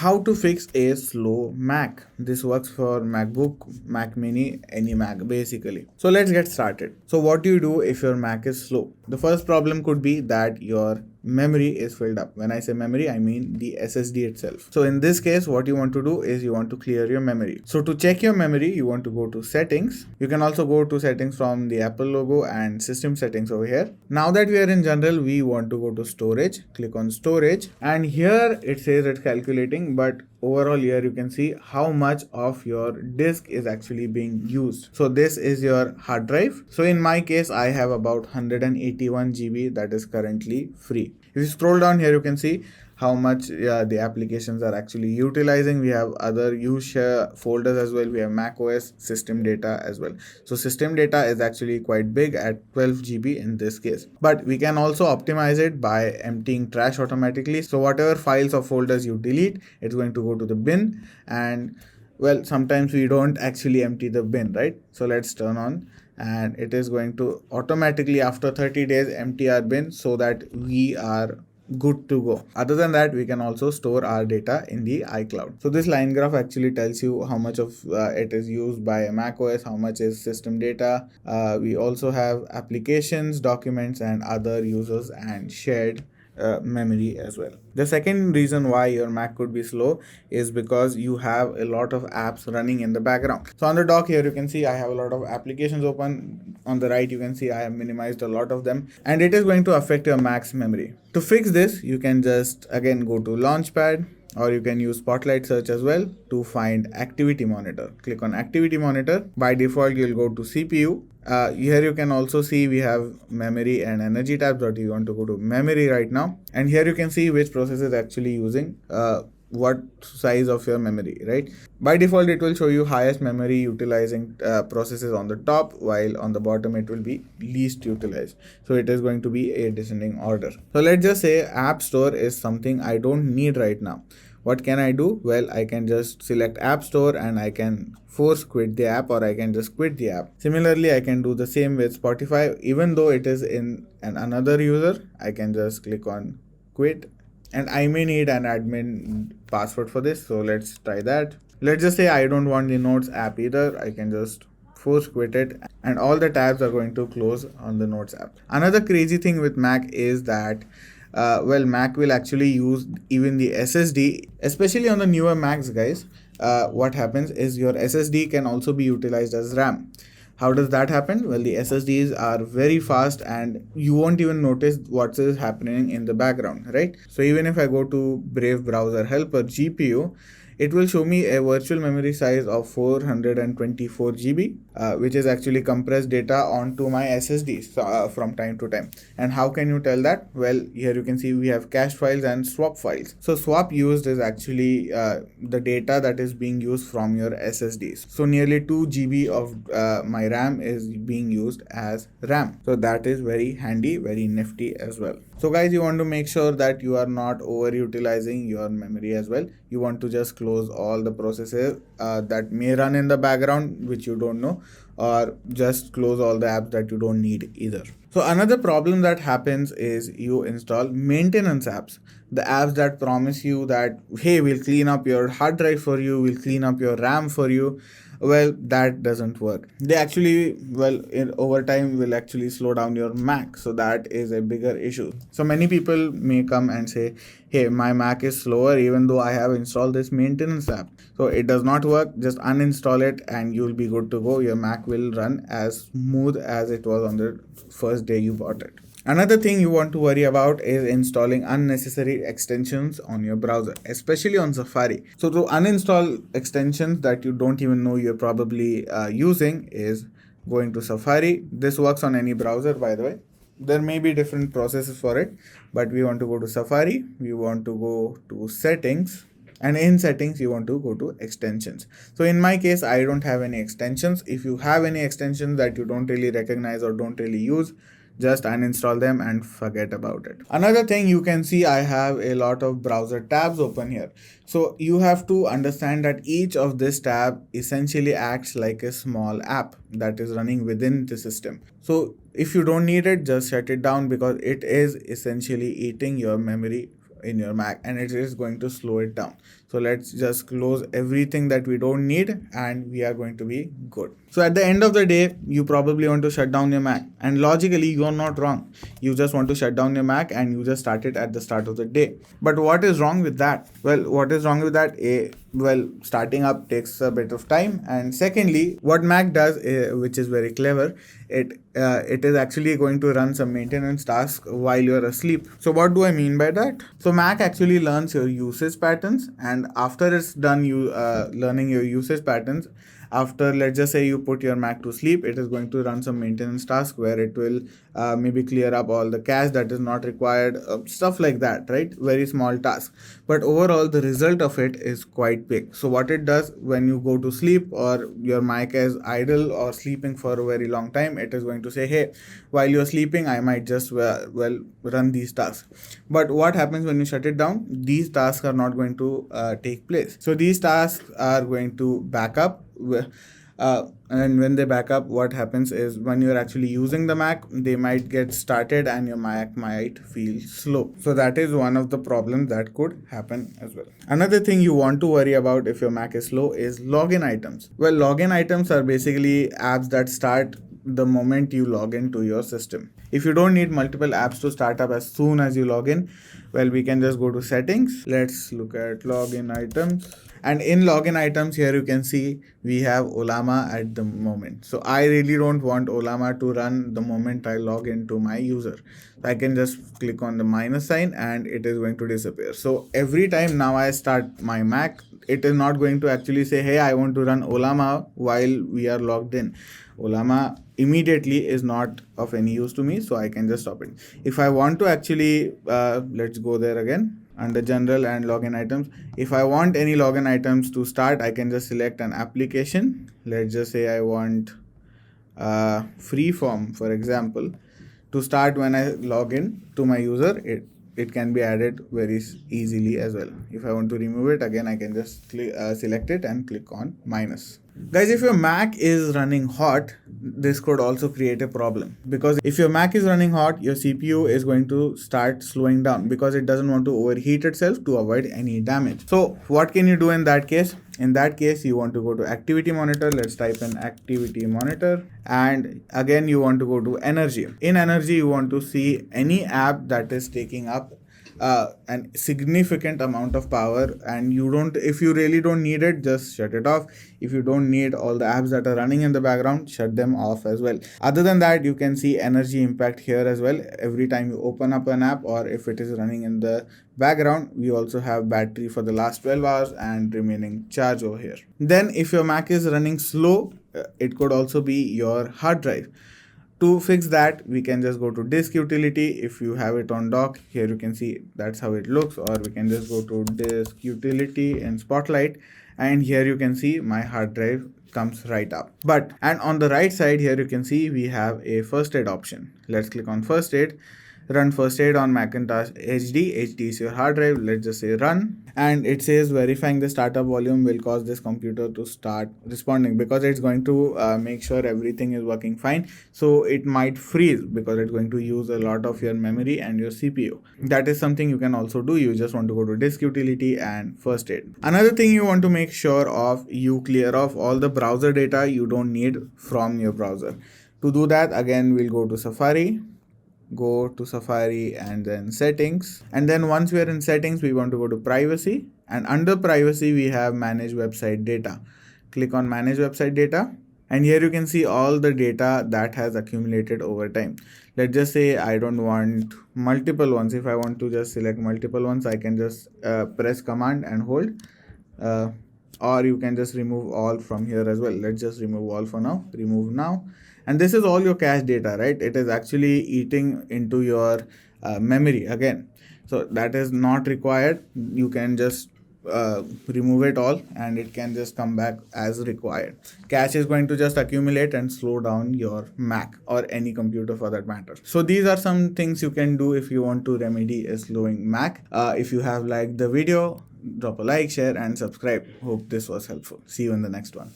how to fix a slow Mac. This works for MacBook, Mac Mini, any Mac basically. So let's get started. So what do you do if your Mac is slow? The first problem could be that your memory is filled up. When I say memory, I mean the SSD itself. So in this case, what you want to do is you want to clear your memory. So to check your memory, you want to go to settings. You can also go to settings from the Apple logo and system settings over here. Now that we are in general, we want to go to storage, click on storage, and here it says it's calculating, but overall here you can see how much of your disk is actually being used. So this is your hard drive. So in my case, I have about 181 GB that is currently free. If you scroll down here, you can see how much the applications are actually utilizing. We have other use folders as well. We have macOS, system data as well. So system data is actually quite big at 12 GB in this case. But we can also optimize it by emptying trash automatically. So whatever files or folders you delete, it's going to go to the bin. And well, sometimes we don't actually empty the bin, right? So let's turn on, and it is going to automatically after 30 days empty our bin so that we are good to go. Other than that, we can also store our data in the iCloud. So this line graph actually tells you how much of it is used by macOS, how much is system data. We also have applications, documents, and other users and shared memory as well. The second reason why your Mac could be slow is because you have a lot of apps running in the background. So on the dock here, you can see I have a lot of applications open. On the right, you can see I have minimized a lot of them, and it is going to affect your Mac's memory. To fix this, you can just again go to Launchpad, or you can use Spotlight search as well to find activity monitor. Click on activity monitor. By default, you'll go to CPU. Here you can also see we have memory and energy tabs, but you want to go to memory right now. And here you can see which process is actually using what size of your memory, right? By default, it will show you highest memory utilizing processes on the top, while on the bottom it will be least utilized. So it is going to be a descending order. So let's just say App Store is something I don't need right now. What can I do? Well, I can just select App Store and I can force quit the app, or I can just quit the app. Similarly, I can do the same with Spotify. Even though it is in another user, I can just click on quit, and I may need an admin password for this. So let's try that. Let's just say I don't want the Notes app either. I can just force quit it, and all the tabs are going to close on the Notes app. Another crazy thing with Mac is that Mac will actually use even the SSD, especially on the newer Macs, guys. What happens is your SSD can also be utilized as RAM. How does that happen? Well, the SSDs are very fast and you won't even notice what is happening in the background, right? So even if I go to Brave Browser Helper GPU, it will show me a virtual memory size of 424 GB, which is actually compressed data onto my SSD from time to time. And how can you tell that? Well, here you can see we have cache files and swap files. So swap used is actually the data that is being used from your SSDs. So nearly 2 GB of my RAM is being used as RAM. So that is very handy, very nifty as well. So guys, you want to make sure that you are not overutilizing your memory as well. You want to just close all the processes that may run in the background which you don't know, or just close all the apps that you don't need either. So another problem that happens is you install maintenance apps, the apps that promise you that, hey, we'll clean up your hard drive for you, we'll clean up your RAM for you. Well, that doesn't work. They actually, over time will actually slow down your Mac. So that is a bigger issue. So many people may come and say, hey, my Mac is slower even though I have installed this maintenance app. So it does not work. Just uninstall it and you'll be good to go. Your Mac will run as smooth as it was on the first day you bought it. Another thing you want to worry about is installing unnecessary extensions on your browser, especially on Safari. So to uninstall extensions that you don't even know you're probably using is going to Safari. This works on any browser, by the way. There may be different processes for it, but we want to go to Safari. We want to go to settings. And in settings, you want to go to extensions. So in my case, I don't have any extensions. If you have any extensions that you don't really recognize or don't really use, just uninstall them and forget about it. Another thing you can see, I have a lot of browser tabs open here. So you have to understand that each of this tab essentially acts like a small app that is running within the system. So if you don't need it, just shut it down, because it is essentially eating your memory in your Mac and it is going to slow it down. So let's just close everything that we don't need and we are going to be good. So at the end of the day, you probably want to shut down your Mac, and logically you are not wrong. You just want to shut down your Mac and you just start it at the start of the day. But what is wrong with that? Well, what is wrong with that? Well, starting up takes a bit of time, and secondly, what Mac does, which is very clever, it is actually going to run some maintenance tasks while you're asleep. So what do I mean by that? So Mac actually learns your usage patterns, and after it's done you learning your usage patterns, after, let's just say, you put your Mac to sleep, it is going to run some maintenance task where it will maybe clear up all the cache that is not required, stuff like that, right? Very small task, but overall the result of it is quite big. So what it does when you go to sleep or your Mac is idle or sleeping for a very long time, it is going to say, hey, while you're sleeping I might just well run these tasks. But what happens when you shut it down? These tasks are not going to take place. So these tasks are going to back up, and when they back up, what happens is when you're actually using the Mac, they might get started and your Mac might feel slow. So that is one of the problems that could happen as well. Another thing you want to worry about if your Mac is slow is login items. Well, login items are basically apps that start the moment you log into your system. If you don't need multiple apps to start up as soon as you log in, well, we can just go to settings. Let's look at login items. And in login items here, you can see we have Olama at the moment. So I really don't want Olama to run the moment I log into my user. So I can just click on the minus sign and it is going to disappear. So every time now I start my Mac, it is not going to actually say, hey, I want to run Olama while we are logged in. Olama immediately is not of any use to me, so I can just stop it. If I want to actually, let's go there again under general and login items. If I want any login items to start, I can just select an application. Let's just say I want Freeform, for example, to start when I log in to my user. It can be added very easily as well. If I want to remove it, again I can just select it and click on minus. Guys, if your Mac is running hot, this could also create a problem, because if your Mac is running hot, your CPU is going to start slowing down because it doesn't want to overheat itself to avoid any damage. So what can you do in that case? In that case, you want to go to activity monitor. Let's type in activity monitor, and again you want to go to energy. In energy, you want to see any app that is taking up an significant amount of power, and if you really don't need it, just shut it off. If you don't need all the apps that are running in the background, shut them off as well. Other than that, you can see energy impact here as well. Every time you open up an app or if it is running in the background, we also have battery for the last 12 hours and remaining charge over here. Then if your Mac is running slow, it could also be your hard drive. To fix that, we can just go to disk utility. If you have it on dock, here you can see that's how it looks, or we can just go to disk utility in Spotlight, and here you can see my hard drive comes right up. And on the right side here, you can see we have a first aid option. Let's click on first aid. Run first aid on Macintosh HD. HD is your hard drive. Let's just say run, and it says verifying the startup volume will cause this computer to start responding, because it's going to make sure everything is working fine. So it might freeze because it's going to use a lot of your memory and your CPU. That is something you can also do. You just want to go to disk utility and first aid. Another thing you want to make sure of, you clear off all the browser data you don't need from your browser. To do that, again we'll go to Safari. Go to Safari and then settings, and then once we are in settings, we want to go to privacy, and under privacy we have manage website data. Click on manage website data, and here you can see all the data that has accumulated over time. Let's just say I don't want multiple ones. If I want to just select multiple ones, I can just press command and hold, or you can just remove all from here as well. Let's just remove all for now. Remove now. And this is all your cache data, right? It is actually eating into your memory again. So that is not required. You can just remove it all and it can just come back as required. Cache is going to just accumulate and slow down your Mac or any computer for that matter. So these are some things you can do if you want to remedy a slowing Mac. If you have liked the video, drop a like, share and subscribe. Hope this was helpful. See you in the next one.